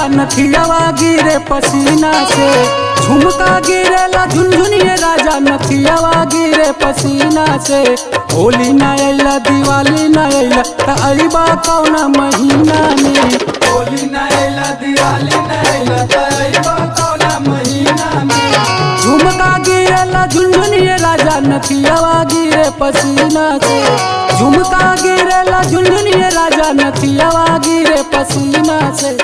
राजा नथियावा गिरे पसीना से। झुमका गिरेला झुनझुनिए राजा नथियावा गिरे पसीना से। होली न अइला दिवाली न अइला त अइबा कौना महीना में। होली न अइला दिवाली न अइला त अइबा कौना महीना में। झुमका गिरेला झुनझुनिए राजा नथियावा गिरे पसीना से। झुमका गिरेला झुनझुनिए राजा नथियावा गिरे पसीना से।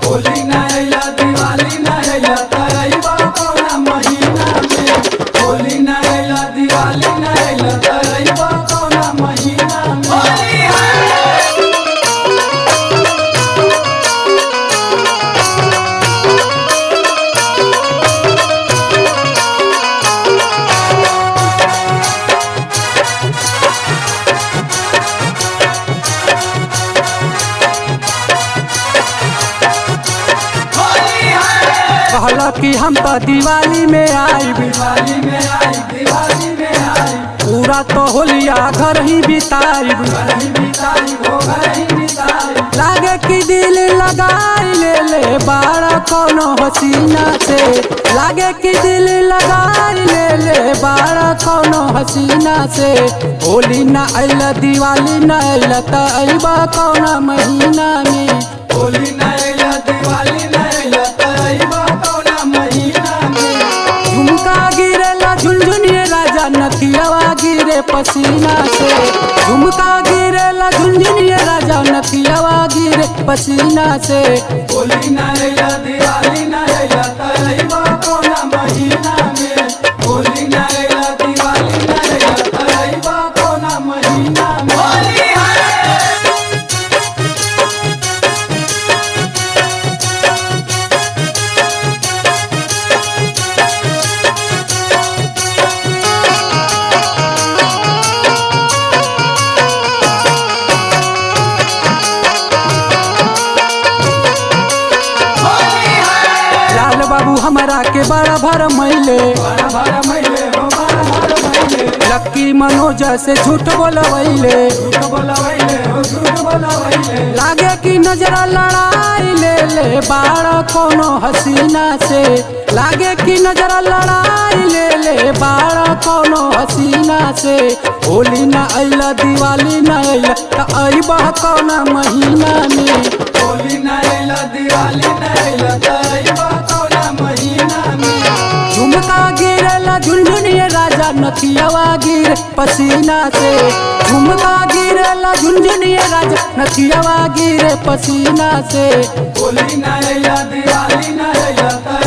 होली न अइला दिवाली न अइला त अइबा कौना महीना में। होली न अइला दिवाली न अइला त अइबा कौना महीना में। होली है कहला कि हम तो दिवाली में आइब। दिवाली में आई दिवाली में आई। पूरा तो होलिया घर ही बिताइब। घर ही बिताई हो घर ही बिताई। लागे कि दिल लगाई ले बाड़ा कोनो हसीना से। लागे कि दिल लगाई ले बाड़ा कोनो हसीना से। होली न अइला दिवाली न अइला त अइबा कौना महीना में। होली न अइला दिवाली न अइला त अइबा कौना महीना में। झुमका गिरेला झुनझुनिए राजा नथियावा गिरे पसीना से। झुमका गिरेला झुनझुनिए राजा नथियावा गिरे पसीना से। होली न अइला दिवाली न अइला त अइबा कौना महीना में। होली न अइला दिवाली न अइला त अइबा कौना महीना में। होली है लाल बाबू हमारा के बड़ा भर मैले। बड़ा बड़ा मैले हो बड़ा बड़ा मैले। लक्की मनोज से झूठ बोलवैले। झूठ बोलवैले हो झूठ बोलवैले। लागे कि नजरा लड़ाई ले बाड़ा कोनो हसीना से। लागे कि नजरा लड़ाई ले बाड़ा कोनो हसीना से। होली न अइला दिवाली न अइला त अइबा कौना महीना में। होली न अइला दिवाली न अइला त अइबा कौना महीना में। झुमका गिरेला झुनझुनिए राजा नथियावा गिरे पसीना से। झुमका गिरेला झुनझुनिए राजा नथियावा गिरे पसीना से। होली न अइला दिवाली न अइला त